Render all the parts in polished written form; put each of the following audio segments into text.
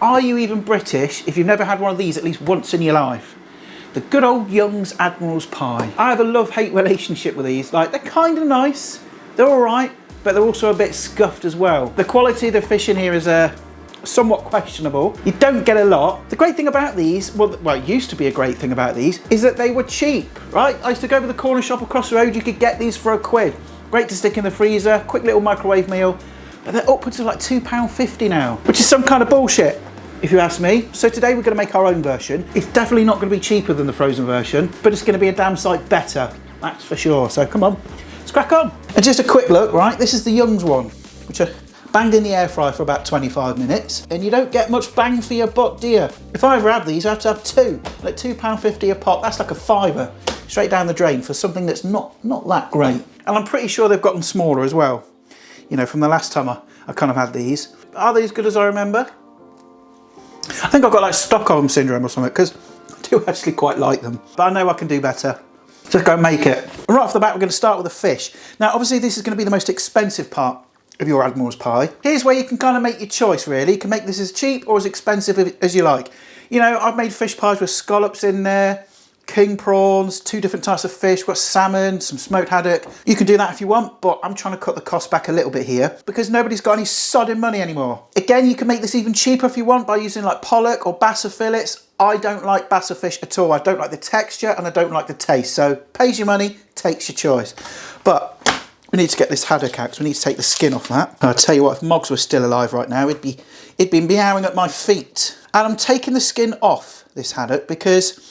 Are you even British if you've never had one of these at least once in your life? The good old Young's Admiral's pie. I have a love-hate relationship with these. Like, they're kind of nice, they're all right, but they're also a bit scuffed as well. The quality of the fish in here is somewhat questionable. You don't get a lot. The great thing about these, well, it used to be a great thing about these, is that they were cheap, right? I used to go to the corner shop across the road, you could get these for a quid. Great to stick in the freezer, quick little microwave meal, but they're upwards of like £2.50 now, which is some kind of bullshit, if you ask me. So today we're going to make our own version. It's definitely not going to be cheaper than the frozen version, but it's going to be a damn sight better, that's for sure. So come on, let's crack on. And just a quick look, right? This is the Young's one, which I banged in the air fryer for about 25 minutes. And you don't get much bang for your buck, do you? If I ever had these, I have to have two, like £2.50 a pop. That's like a fiver straight down the drain for something that's not that great. And I'm pretty sure they've gotten smaller as well. You know, from the last time I kind of had these. Are they as good as I remember? I think I've got like Stockholm syndrome or something, because I do actually quite like them. But I know I can do better. Just go and make it. Right off the bat, we're going to start with the fish. Now, obviously, this is going to be the most expensive part of your Admiral's pie. Here's where you can kind of make your choice, really. You can make this as cheap or as expensive as you like. You know, I've made fish pies with scallops in there, king prawns, 2 different types of fish, we've got salmon, some smoked haddock. You can do that if you want, but I'm trying to cut the cost back a little bit here because nobody's got any sodding money anymore. Again, you can make this even cheaper if you want by using like pollock or bassa fillets. I don't like bassa fish at all. I don't like the texture and I don't like the taste. So pays your money, takes your choice. But we need to get this haddock out, so we need to take the skin off that. I'll tell you what, if Moggs was still alive right now, it'd be meowing at my feet. And I'm taking the skin off this haddock because,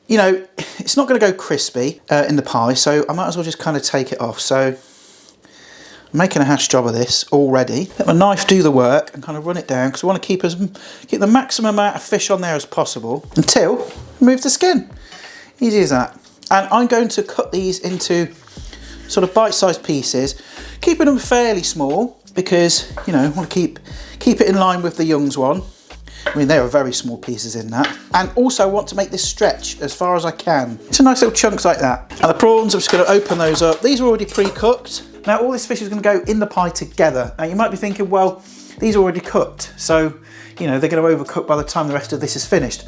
you know, it's not going to go crispy in the pie, so I might as well just kind of take it off. So I'm making a hash job of this already. Let my knife do the work and kind of run it down because I want to keep the maximum amount of fish on there as possible until I remove the skin. Easy as that. And I'm going to cut these into sort of bite-sized pieces, keeping them fairly small because, you know, I want to keep it in line with the Young's one. I mean, there are very small pieces in that. And also want to make this stretch as far as I can. It's a nice little chunks like that. And the prawns, I'm just going to open those up. These are already pre-cooked. Now, all this fish is going to go in the pie together. Now, you might be thinking, well, these are already cooked. So, you know, they're going to overcook by the time the rest of this is finished.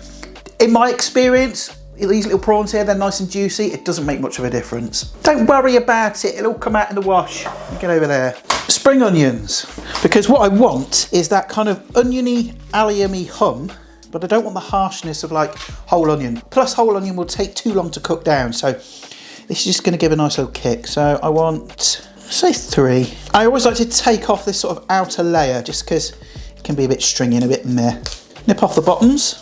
In my experience, these little prawns here, they're nice and juicy. It doesn't make much of a difference. Don't worry about it. It'll all come out in the wash. Get over there. Spring onions, because what I want is that kind of oniony, allium-y hum, but I don't want the harshness of like whole onion. Plus whole onion will take too long to cook down, so this is just going to give a nice little kick. So I want, say 3. I always like to take off this sort of outer layer just because it can be a bit stringy and a bit meh. Nip off the bottoms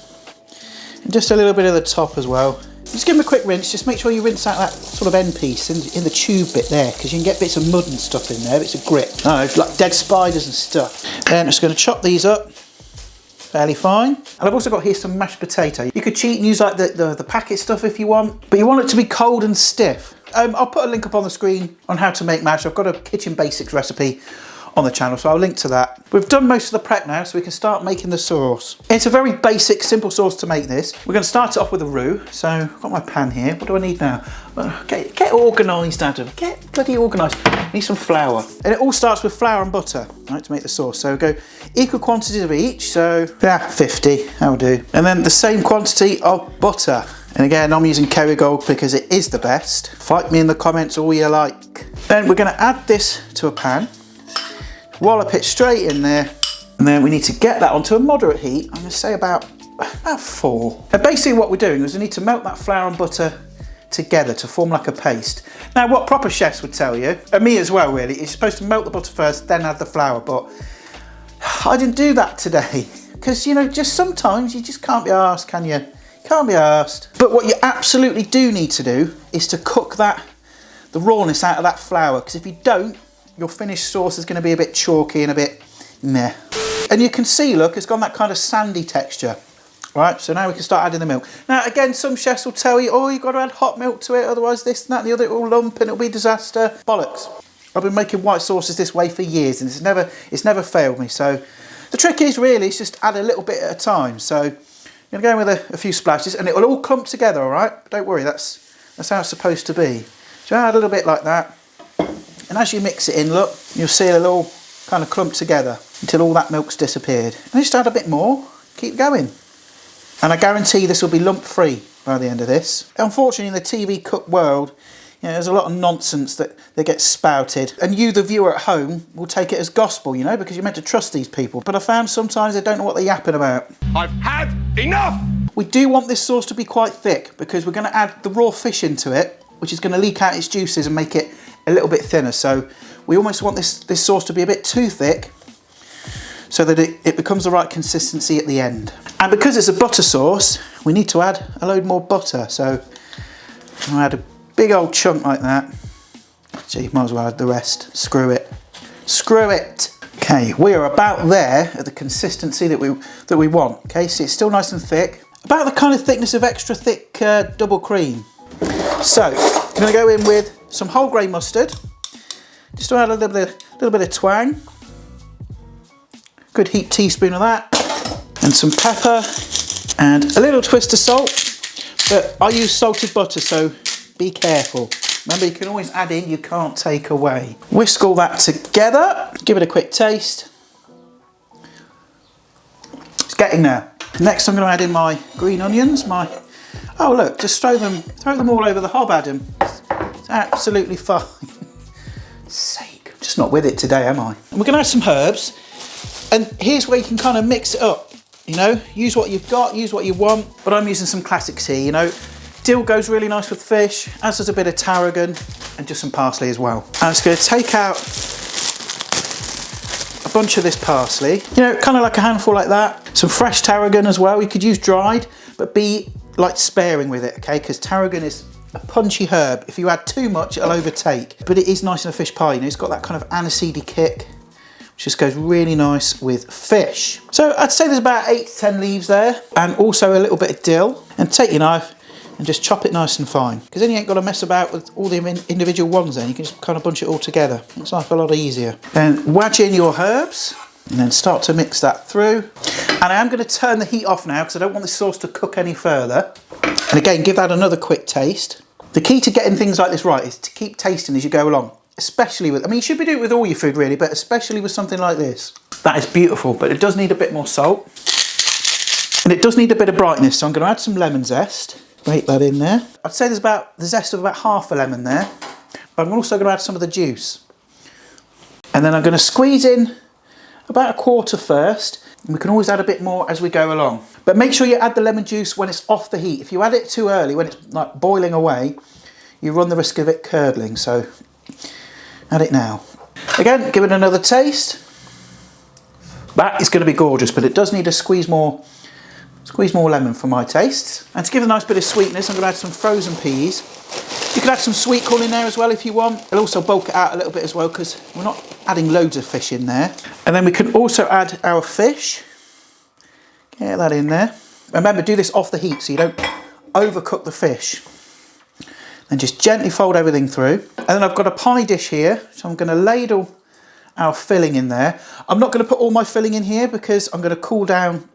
and just a little bit of the top as well. Just give them a quick rinse, just make sure you rinse out that sort of end piece in the tube bit there, because you can get bits of mud and stuff in there, bits of grit. Oh, like dead spiders and stuff. Then I'm just going to chop these up fairly fine. And I've also got here some mashed potato. You could cheat and use like the packet stuff if you want, but you want it to be cold and stiff. I'll put a link up on the screen on how to make mash. I've got a kitchen basics recipe on the channel, so I'll link to that. We've done most of the prep now, so we can start making the sauce. It's a very basic, simple sauce to make this. We're going to start it off with a roux. So I've got my pan here. What do I need now? Get organised, Adam. Get bloody organised. I need some flour. And it all starts with flour and butter, right, to make the sauce. So go equal quantities of each. So yeah, 50, that'll do. And then the same quantity of butter. And again, I'm using Kerrygold because it is the best. Fight me in the comments all you like. Then we're going to add this to a pan. Wallop it straight in there, and then we need to get that onto a moderate heat. I'm going to say about 4. And basically what we're doing is we need to melt that flour and butter together to form like a paste. Now, what proper chefs would tell you, and me as well really, you're supposed to melt the butter first, then add the flour, but I didn't do that today because, you know, just sometimes you just can't be arsed, can you? Can't be arsed. But what you absolutely do need to do is to cook the rawness out of that flour, because if you don't, your finished sauce is going to be a bit chalky and a bit meh. And you can see, look, it's got that kind of sandy texture. Right, so now we can start adding the milk. Now, again, some chefs will tell you, oh, you've got to add hot milk to it, otherwise this, that, and the other, it will lump and it'll be a disaster. Bollocks. I've been making white sauces this way for years and it's never failed me. So the trick is really, it's just add a little bit at a time. So I'm going to go in with a few splashes and it will all clump together, all right? Don't worry, that's how it's supposed to be. So add a little bit like that. And as you mix it in, look, you'll see it'll all kind of clump together until all that milk's disappeared. And just add a bit more, keep going. And I guarantee this will be lump free by the end of this. Unfortunately, in the TV cook world, you know, there's a lot of nonsense that gets spouted, and you, the viewer at home, will take it as gospel, you know, because you're meant to trust these people. But I found sometimes they don't know what they're yapping about. I've had enough! We do want this sauce to be quite thick because we're going to add the raw fish into it, which is going to leak out its juices and make it a little bit thinner. So we almost want this sauce to be a bit too thick so that it becomes the right consistency at the end. And because it's a butter sauce, we need to add a load more butter. So I'll add a big old chunk like that. So you might as well add the rest. Screw it. Screw it. Okay, we are about there at the consistency that we want. Okay, so it's still nice and thick. About the kind of thickness of extra thick double cream. So I'm going to go in with some whole grain mustard. Just to add a little bit of twang. Good heaped teaspoon of that. And some pepper. And a little twist of salt. But I use salted butter, so be careful. Remember, you can always add in, you can't take away. Whisk all that together. Give it a quick taste. It's getting there. Next, I'm going to add in my green onions. Oh look, just throw them all over the hob, Adam. It's absolutely fine. Sake, I'm just not with it today, am I? And we're going to add some herbs. And here's where you can kind of mix it up. You know, use what you've got, use what you want. But I'm using some classics here, you know. Dill goes really nice with fish, as does a bit of tarragon and just some parsley as well. I'm just going to take out a bunch of this parsley, you know, kind of like a handful like that. Some fresh tarragon as well. You could use dried, but be like sparing with it, okay? Because tarragon is a punchy herb. If you add too much, it'll overtake. But it is nice in a fish pie, you know, it's got that kind of aniseedy kick, which just goes really nice with fish. So I'd say there's about 8 to 10 leaves there, and also a little bit of dill. And take your knife and just chop it nice and fine, because then you ain't got to mess about with all the individual ones. Then you can just kind of bunch it all together. Makes life a lot easier. Then wedge in your herbs and then start to mix that through. And I am going to turn the heat off now because I don't want this sauce to cook any further. And again, give that another quick taste. The key to getting things like this right is to keep tasting as you go along, especially with, I mean, you should be doing it with all your food really, but especially with something like this. That is beautiful, but it does need a bit more salt. And it does need a bit of brightness, so I'm going to add some lemon zest. Grate that in there. I'd say there's about the zest of about half a lemon there, but I'm also going to add some of the juice. And then I'm going to squeeze in about a quarter first, and we can always add a bit more as we go along. But make sure you add the lemon juice when it's off the heat. If you add it too early, when it's like boiling away, you run the risk of it curdling, so add it now. Again, give it another taste. That is going to be gorgeous, but it does need to squeeze more lemon for my tastes. And to give it a nice bit of sweetness, I'm going to add some frozen peas. You can add some sweet corn in there as well if you want. It'll also bulk it out a little bit as well because we're not adding loads of fish in there. And then we can also add our fish. Get that in there. Remember, do this off the heat so you don't overcook the fish. Then just gently fold everything through. And then I've got a pie dish here, so I'm going to ladle our filling in there. I'm not going to put all my filling in here because I'm going to cool down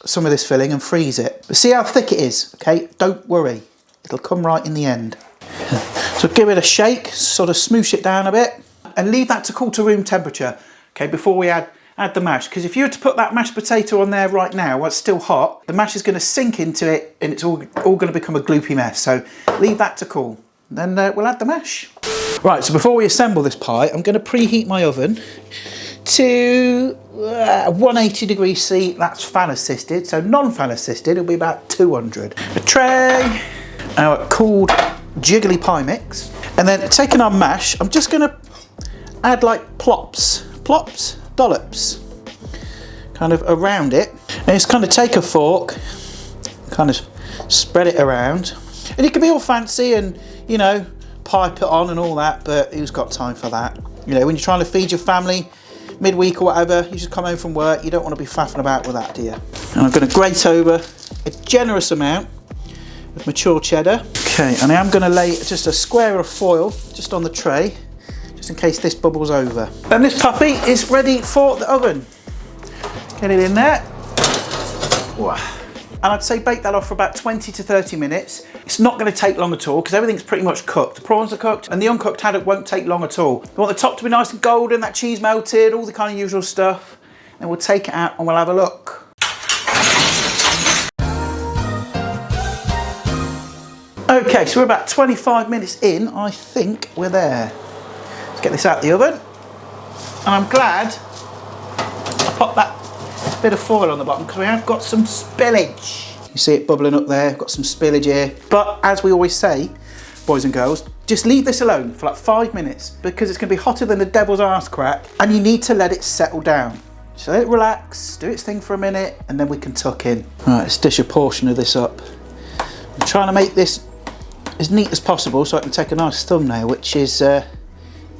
some of this filling and freeze it. But see how thick it is, okay? Don't worry, it'll come right in the end. So give it a shake, sort of smoosh it down a bit, and leave that to cool to room temperature, okay, before we add the mash. Because if you were to put that mashed potato on there right now while it's still hot, the mash is going to sink into it and it's all going to become a gloopy mess. So leave that to cool. Then we'll add the mash. Right, so before we assemble this pie, I'm going to preheat my oven to 180 degrees C. That's fan assisted, so non-fan assisted it'll be about 200. A tray, our cooled jiggly pie mix, and then taking our mash, I'm just going to add like plops, dollops, kind of around it, and just kind of take a fork, kind of spread it around, and it can be all fancy and, you know, pipe it on and all that, but who's got time for that? You know, when you're trying to feed your family midweek or whatever, you just come home from work, you don't want to be faffing about with that, do you? And I'm going to grate over a generous amount of mature cheddar. Okay, and I am going to lay just a square of foil just on the tray, just in case this bubbles over. And this puppy is ready for the oven. Get it in there. And I'd say bake that off for about 20 to 30 minutes. It's not going to take long at all because everything's pretty much cooked. The prawns are cooked and the uncooked haddock won't take long at all. We want the top to be nice and golden, that cheese melted, all the kind of usual stuff. Then we'll take it out and we'll have a look. Okay, so we're about 25 minutes in. I think we're there. Let's get this out the oven. And I'm glad I popped that bit of foil on the bottom because we have got some spillage. You see it bubbling up there, got some spillage here. But as we always say, boys and girls, just leave this alone for like 5 minutes because it's going to be hotter than the devil's arse crack and you need to let it settle down. So let it relax, do its thing for a minute and then we can tuck in. All right, let's dish a portion of this up. I'm trying to make this as neat as possible so I can take a nice thumbnail, which is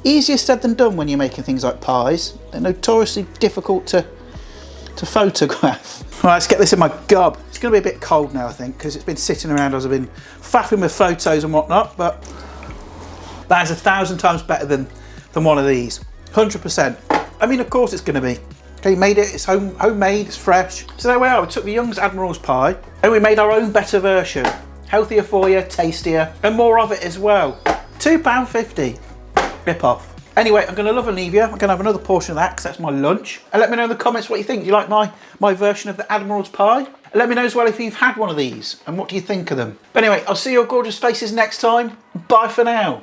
easier said than done when you're making things like pies. They're notoriously difficult to photograph. Right, let's get this in my gob. It's going to be a bit cold now, I think, because it's been sitting around as I've been faffing with photos and whatnot, but that is 1,000 times better than one of these. 100%. I mean, of course it's going to be. Okay, made it, it's homemade, it's fresh. So there we are, we took the Young's Admiral's pie and we made our own better version. Healthier for you, tastier, and more of it as well. £2.50. Rip off. Anyway, I'm going to love and leave you. I'm going to have another portion of that because that's my lunch. And let me know in the comments what you think. Do you like my version of the Admiral's pie? And let me know as well if you've had one of these and what do you think of them. But anyway, I'll see your gorgeous faces next time. Bye for now.